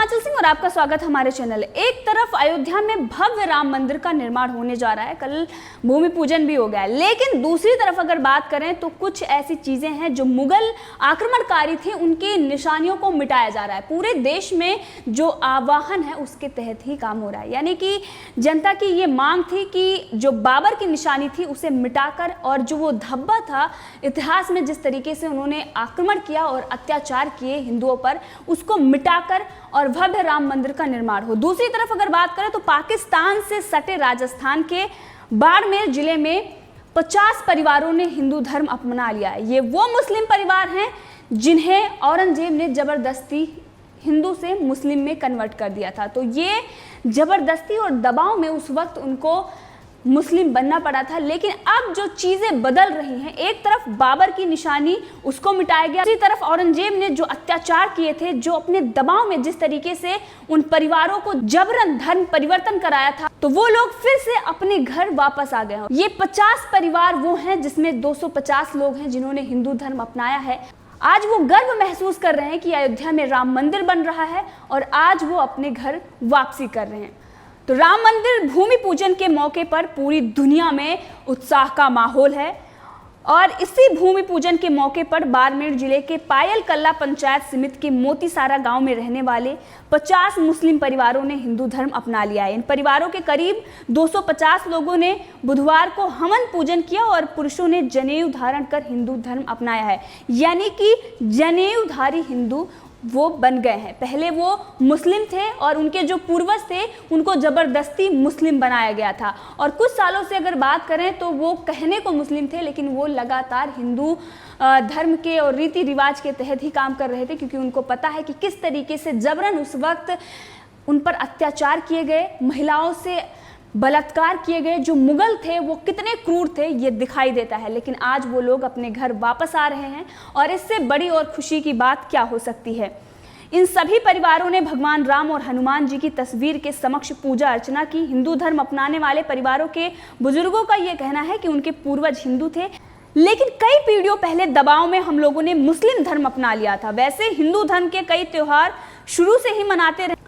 आंचल सिंह और आपका स्वागत हमारे चैनल। एक तरफ अयोध्या में भव्य राम मंदिर का निर्माण होने जा रहा है, कल भूमि पूजन भी हो गया है, लेकिन दूसरी तरफ अगर बात करें तो कुछ ऐसी चीजें हैं जो मुगल आक्रमणकारी थे उनकी निशानियों को मिटाया जा रहा है। पूरे देश में जो आह्वान है उसके तहत ही काम हो रहा है, यानी कि जनता की ये मांग थी कि जो बाबर की निशानी थी उसे मिटाकर और जो वो धब्बा था इतिहास में जिस तरीके से उन्होंने आक्रमण किया और अत्याचार किए हिंदुओं पर, उसको मिटाकर और भव्य राम मंदिर का निर्माण हो। दूसरी तरफ अगर बात करें तो पाकिस्तान से सटे राजस्थान के बाड़मेर जिले में 50 परिवारों ने हिंदू धर्म अपना लिया है। ये वो मुस्लिम परिवार हैं जिन्हें औरंगजेब ने जबरदस्ती हिंदू से मुस्लिम में कन्वर्ट कर दिया था। तो ये जबरदस्ती और दबाव में उस वक्त उनको मुस्लिम बनना पड़ा था, लेकिन अब जो चीजें बदल रही हैं, एक तरफ बाबर की निशानी उसको मिटाया गया, दूसरी तरफ औरंगजेब ने जो अत्याचार किए थे, जो अपने दबाव में जिस तरीके से उन परिवारों को जबरन धर्म परिवर्तन कराया था, तो वो लोग फिर से अपने घर वापस आ गए हैं। ये 50 परिवार वो हैं जिसमें 250 लोग हैं जिन्होंने हिंदू धर्म अपनाया है। आज वो गर्व महसूस कर रहे हैं कि अयोध्या में राम मंदिर बन रहा है और आज वो अपने घर वापसी कर रहे हैं। तो राम मंदिर भूमि पूजन के मौके पर पूरी दुनिया में उत्साह का माहौल है और इसी भूमि पूजन के मौके पर बाड़मेर जिले के पायल कल्ला पंचायत समिति के मोतीसारा गांव में रहने वाले 50 मुस्लिम परिवारों ने हिंदू धर्म अपना लिया है। इन परिवारों के करीब 250 लोगों ने बुधवार को हवन पूजन किया और पुरुषों ने जनेऊ धारण कर हिंदू धर्म अपनाया है, यानी कि जनेऊधारी हिंदू वो बन गए हैं। पहले वो मुस्लिम थे और उनके जो पूर्वज थे उनको जबरदस्ती मुस्लिम बनाया गया था और कुछ सालों से अगर बात करें तो वो कहने को मुस्लिम थे, लेकिन वो लगातार हिंदू धर्म के और रीति रिवाज के तहत ही काम कर रहे थे, क्योंकि उनको पता है कि किस तरीके से जबरन उस वक्त उन पर अत्याचार किए गए, महिलाओं से बलात्कार किए गए। जो मुगल थे वो कितने क्रूर थे ये दिखाई देता है, लेकिन आज वो लोग अपने घर वापस आ रहे हैं और इससे बड़ी और खुशी की बात क्या हो सकती है। इन सभी परिवारों ने भगवान राम और हनुमान जी की तस्वीर के समक्ष पूजा अर्चना की। हिंदू धर्म अपनाने वाले परिवारों के बुजुर्गों का ये कहना है कि उनके पूर्वज हिंदू थे, लेकिन कई पीढ़ियों पहले दबाव में हम लोगों ने मुस्लिम धर्म अपना लिया था। वैसे हिंदू धर्म के कई त्योहार शुरू से ही मनाते रहे।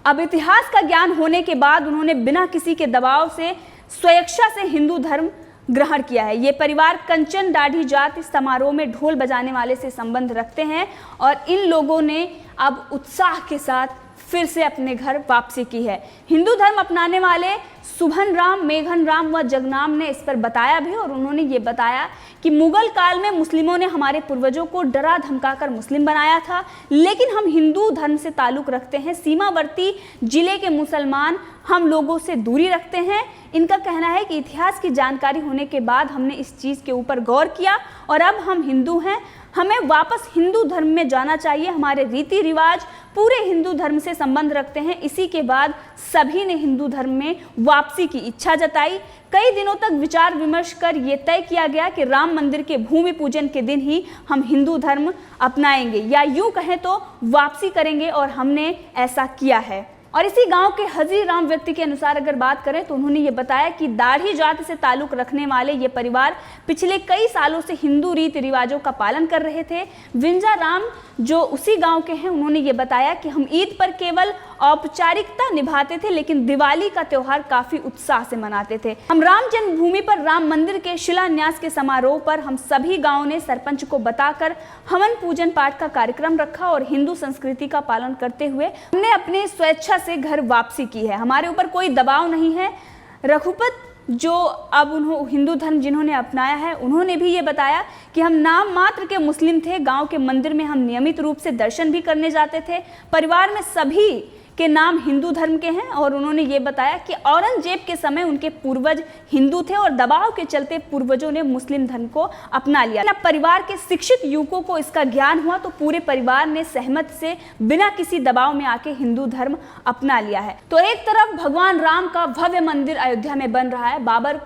अब इतिहास का ज्ञान होने के बाद उन्होंने बिना किसी के दबाव से स्वेच्छा से हिंदू धर्म ग्रहण किया है। ये परिवार कंचन दाढ़ी जाति समारोह में ढोल बजाने वाले से संबंध रखते हैं और इन लोगों ने अब उत्साह के साथ फिर से अपने घर वापसी की है। हिंदू धर्म अपनाने वाले सुभन राम, मेघन राम व जगनाम ने इस पर बताया भी और उन्होंने ये बताया कि मुगल काल में मुस्लिमों ने हमारे पूर्वजों को डरा धमकाकर मुस्लिम बनाया था, लेकिन हम हिंदू धर्म से ताल्लुक़ रखते हैं। सीमावर्ती जिले के मुसलमान हम लोगों से दूरी रखते हैं। इनका कहना है कि इतिहास की जानकारी होने के बाद हमने इस चीज़ के ऊपर गौर किया और अब हम हिंदू हैं, हमें वापस हिंदू धर्म में जाना चाहिए। हमारे रीति रिवाज पूरे हिंदू धर्म से संबंध रखते हैं। इसी के बाद सभी ने हिंदू धर्म में वापसी की इच्छा जताई। कई दिनों तक विचार विमर्श कर ये तय किया गया कि राम मंदिर के भूमि पूजन के दिन ही हम हिंदू धर्म अपनाएंगे, या यूं कहें तो वापसी करेंगे, और हमने ऐसा किया है। और इसी गांव के हजी राम व्यक्ति के अनुसार अगर बात करें तो उन्होंने ये बताया कि दाढ़ी जाति से ताल्लुक़ रखने वाले ये परिवार पिछले कई सालों से हिंदू रीति रिवाजों का पालन कर रहे थे। विंजा राम जो उसी गांव के हैं, उन्होंने ये बताया कि हम ईद पर केवल औपचारिकता निभाते थे, लेकिन दिवाली का त्यौहार काफ़ी उत्साह से मनाते थे। हम राम जन्मभूमि पर राम मंदिर के शिलान्यास के समारोह पर हम सभी गाँव ने सरपंच को बताकर हवन पूजन पाठ का कार्यक्रम रखा और हिंदू संस्कृति का पालन करते हुए हमने अपने स्वेच्छा से घर वापसी की है। हमारे ऊपर कोई दबाव नहीं है। रघुपत जो अब उन्होंने हिंदू धर्म जिन्होंने अपनाया है, उन्होंने भी ये बताया कि हम नाम मात्र के मुस्लिम थे। गांव के मंदिर में हम नियमित रूप से दर्शन भी करने जाते थे। परिवार में सभी के नाम हिंदू धर्म के हैं और उन्होंने ये बताया कि औरंगजेब के समय उनके पूर्वज हिंदू थे और दबाव के चलते पूर्वजों ने मुस्लिम धर्म को अपना लिया। जब परिवार के शिक्षित युवकों को इसका ज्ञान हुआ तो पूरे परिवार ने सहमत से बिना किसी दबाव में आके हिंदू धर्म अपना लिया है। तो एक तरफ भगवान राम का भव्य मंदिर अयोध्या में बन रहा है। बाबर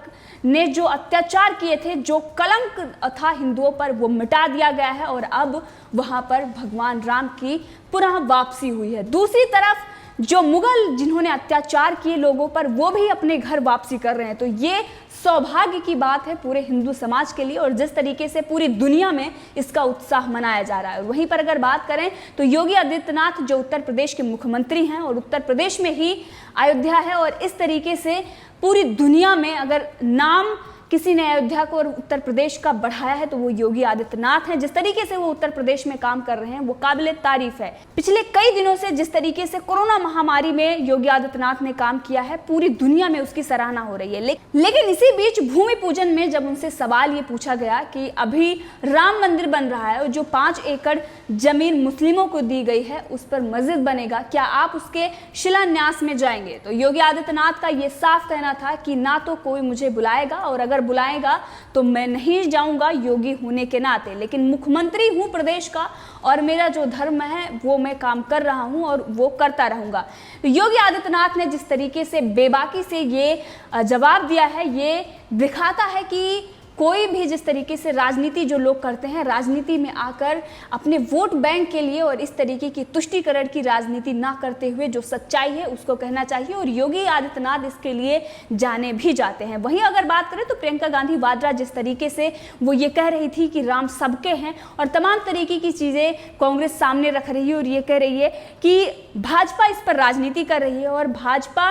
ने जो अत्याचार किए थे, जो कलंक था हिंदुओं पर, वो मिटा दिया गया है और अब वहां पर भगवान राम की पुनः वापसी हुई है। दूसरी तरफ जो मुगल जिन्होंने अत्याचार किए लोगों पर, वो भी अपने घर वापसी कर रहे हैं। तो ये सौभाग्य की बात है पूरे हिंदू समाज के लिए, और जिस तरीके से पूरी दुनिया में इसका उत्साह मनाया जा रहा है। और वहीं पर अगर बात करें तो योगी आदित्यनाथ जो उत्तर प्रदेश के मुख्यमंत्री हैं, और उत्तर प्रदेश में ही अयोध्या है, और इस तरीके से पूरी दुनिया में अगर नाम किसी ने अयोध्या को और उत्तर प्रदेश का बढ़ाया है तो वो योगी आदित्यनाथ हैं। जिस तरीके से वो उत्तर प्रदेश में काम कर रहे हैं वो काबिले तारीफ है। पिछले कई दिनों से जिस तरीके से कोरोना महामारी में योगी आदित्यनाथ ने काम किया है, पूरी दुनिया में उसकी सराहना हो रही है। लेकिन इसी बीच भूमि पूजन में जब उनसे सवाल ये पूछा गया कि अभी राम मंदिर बन रहा है और जो 5 एकड़ जमीन मुस्लिमों को दी गई है उस पर मस्जिद बनेगा, क्या आप उसके शिलान्यास में जाएंगे? तो योगी आदित्यनाथ का ये साफ कहना था कि ना तो कोई मुझे बुलाएगा, और अगर बुलाएगा तो मैं नहीं जाऊंगा योगी होने के नाते, लेकिन मुख्यमंत्री हूं प्रदेश का और मेरा जो धर्म है वो मैं काम कर रहा हूं और वो करता रहूंगा। तो योगी आदित्यनाथ ने जिस तरीके से बेबाकी से ये जवाब दिया है, ये दिखाता है कि कोई भी जिस तरीके से राजनीति जो लोग करते हैं, राजनीति में आकर अपने वोट बैंक के लिए और इस तरीके की तुष्टीकरण की राजनीति ना करते हुए जो सच्चाई है उसको कहना चाहिए, और योगी आदित्यनाथ इसके लिए जाने भी जाते हैं। वहीं अगर बात करें तो प्रियंका गांधी वाड्रा जिस तरीके से वो ये कह रही थी कि राम सबके हैं और तमाम तरीके की चीज़ें कांग्रेस सामने रख रही है, और ये कह रही है कि भाजपा इस पर राजनीति कर रही है और भाजपा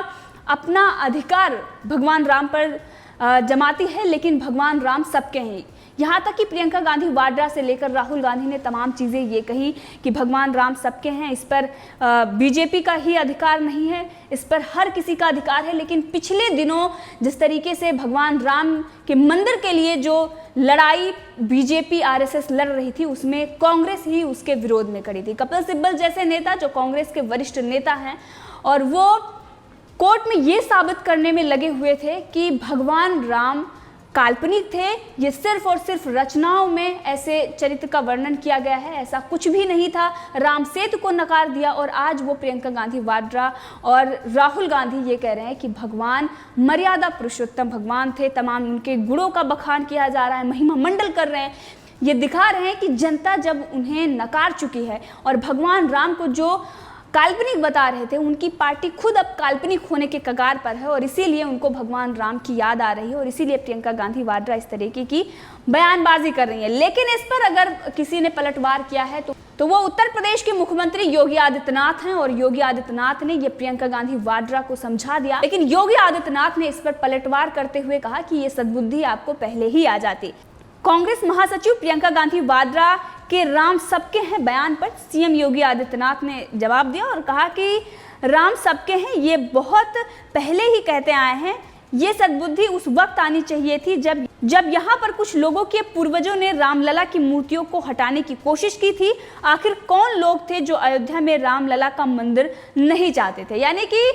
अपना अधिकार भगवान राम पर जमाती है, लेकिन भगवान राम सबके हैं। यहाँ तक कि प्रियंका गांधी वाड्रा से लेकर राहुल गांधी ने तमाम चीज़ें ये कही कि भगवान राम सबके हैं, इस पर बीजेपी का ही अधिकार नहीं है, इस पर हर किसी का अधिकार है। लेकिन पिछले दिनों जिस तरीके से भगवान राम के मंदिर के लिए जो लड़ाई बीजेपी आरएसएस लड़ रही थी उसमें कांग्रेस ही उसके विरोध में खड़ी थी। कपिल सिब्बल जैसे नेता जो कांग्रेस के वरिष्ठ नेता हैं, और वो कोर्ट में ये साबित करने में लगे हुए थे कि भगवान राम काल्पनिक थे, ये सिर्फ और सिर्फ रचनाओं में ऐसे चरित्र का वर्णन किया गया है, ऐसा कुछ भी नहीं था। राम सेतु को नकार दिया, और आज वो प्रियंका गांधी वाड्रा और राहुल गांधी ये कह रहे हैं कि भगवान मर्यादा पुरुषोत्तम भगवान थे, तमाम उनके गुणों का बखान किया जा रहा है, महिमा मंडल कर रहे हैं। ये दिखा रहे हैं कि जनता जब उन्हें नकार चुकी है और भगवान राम को जो काल्पनिक बता रहे थे, उनकी पार्टी खुद अब काल्पनिक होने के कगार पर है, और इसीलिए उनको भगवान राम की याद आ रही है, और इसीलिए प्रियंका गांधी वाड्रा इस तरीके की बयानबाजी कर रही है। लेकिन इस पर अगर किसी ने पलटवार किया है तो वो उत्तर प्रदेश के मुख्यमंत्री योगी आदित्यनाथ हैं, और योगी आदित्यनाथ ने ये प्रियंका गांधी वाड्रा को समझा दिया। लेकिन योगी आदित्यनाथ ने इस पर पलटवार करते हुए कहा कि ये सद्बुद्धि आपको पहले ही आ जाती। कांग्रेस महासचिव प्रियंका गांधी वाड्रा के राम सबके हैं बयान पर सीएम योगी आदित्यनाथ ने जवाब दिया और कहा कि राम सबके हैं ये बहुत पहले ही कहते आए हैं, ये सद्बुद्धि उस वक्त आनी चाहिए थी जब यहाँ पर कुछ लोगों के पूर्वजों ने रामलला की मूर्तियों को हटाने की कोशिश की थी। आखिर कौन लोग थे जो अयोध्या में रामलला का मंदिर नहीं चाहते थे? यानी कि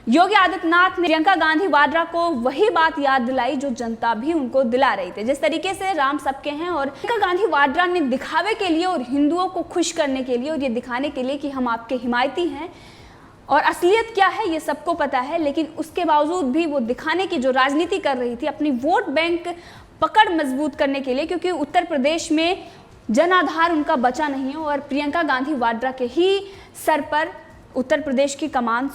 योगी आदित्यनाथ ने प्रियंका गांधी वाड्रा को वही बात याद दिलाई जो जनता भी उनको दिला रही थी। जिस तरीके से राम सबके हैं, और प्रियंका गांधी वाड्रा ने दिखावे के लिए और हिंदुओं को खुश करने के लिए और ये दिखाने के लिए कि हम आपके हिमायती हैं और असलियत क्या है ये सबको पता है, लेकिन उसके बावजूद भी वो दिखाने की जो राजनीति कर रही थी, अपनी वोट बैंक पकड़ मजबूत करने के लिए, क्योंकि उत्तर प्रदेश में जन आधार उनका बचा नहीं है और प्रियंका गांधी वाड्रा के ही सर पर उत्तर प्रदेश की कमान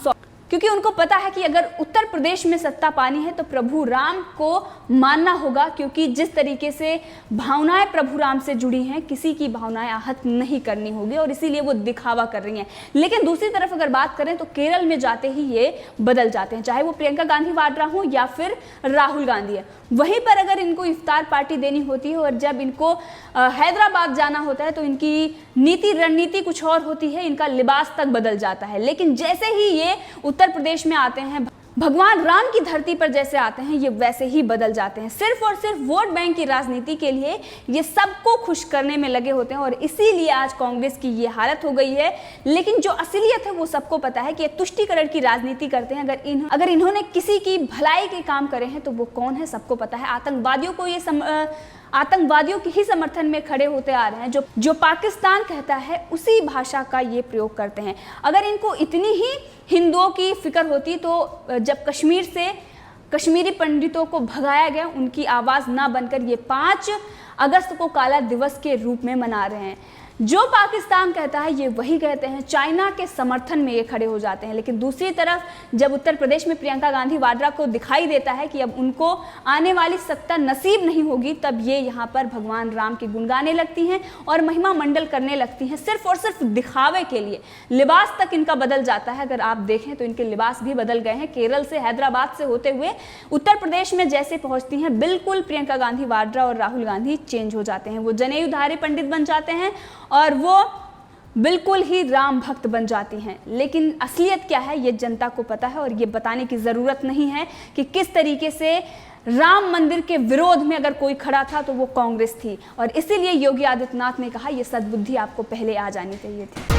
क्योंकि उनको पता है कि अगर उत्तर प्रदेश में सत्ता पानी है तो प्रभु राम को मानना होगा, क्योंकि जिस तरीके से भावनाएं प्रभु राम से जुड़ी हैं, किसी की भावनाएं आहत नहीं करनी होगी, और इसीलिए वो दिखावा कर रही हैं। लेकिन दूसरी तरफ अगर बात करें तो केरल में जाते ही ये बदल जाते हैं, चाहे वो प्रियंका गांधी वाड्रा हो या फिर राहुल गांधी है। वहीं पर अगर इनको इफ्तार पार्टी देनी होती है और जब इनको हैदराबाद जाना होता है तो इनकी नीति रणनीति कुछ और होती है, इनका लिबास तक बदल जाता है। लेकिन जैसे ही ये उत्तर प्रदेश में आते हैं, भगवान राम की धरती पर जैसे आते हैं, ये वैसे ही बदल जाते हैं। सिर्फ और सिर्फ वोट बैंक की राजनीति के लिए ये सबको खुश करने में लगे होते हैं, और इसीलिए आज कांग्रेस की ये हालत हो गई है। लेकिन जो असलियत है वो सबको पता है कि ये तुष्टीकरण की राजनीति करते हैं। अगर इन्होंने किसी की भलाई के काम करे हैं तो वो कौन है सबको पता है। आतंकवादियों के ही समर्थन में खड़े होते आ रहे हैं, जो पाकिस्तान कहता है उसी भाषा का ये प्रयोग करते हैं। अगर इनको इतनी ही हिंदुओं की फिक्र होती तो जब कश्मीर से कश्मीरी पंडितों को भगाया गया, उनकी आवाज़ ना बनकर ये 5 अगस्त को काला दिवस के रूप में मना रहे हैं। जो पाकिस्तान कहता है ये वही कहते हैं, चाइना के समर्थन में ये खड़े हो जाते हैं। लेकिन दूसरी तरफ जब उत्तर प्रदेश में प्रियंका गांधी वाड्रा को दिखाई देता है कि अब उनको आने वाली सत्ता नसीब नहीं होगी, तब ये यहाँ पर भगवान राम के गुण गाने लगती हैं और महिमा मंडल करने लगती हैं, सिर्फ और सिर्फ दिखावे के लिए। लिबास तक इनका बदल जाता है, अगर आप देखें तो इनके लिबास भी बदल गए हैं। केरल से, हैदराबाद से होते हुए उत्तर प्रदेश में जैसे पहुंचती हैं, बिल्कुल प्रियंका गांधी वाड्रा और राहुल गांधी चेंज हो जाते हैं। वो जनेऊधारी पंडित बन जाते हैं और वो बिल्कुल ही राम भक्त बन जाती हैं। लेकिन असलियत क्या है ये जनता को पता है और ये बताने की ज़रूरत नहीं है कि किस तरीके से राम मंदिर के विरोध में अगर कोई खड़ा था तो वो कांग्रेस थी। और इसीलिए योगी आदित्यनाथ ने कहा ये सद्बुद्धि आपको पहले आ जानी चाहिए थी।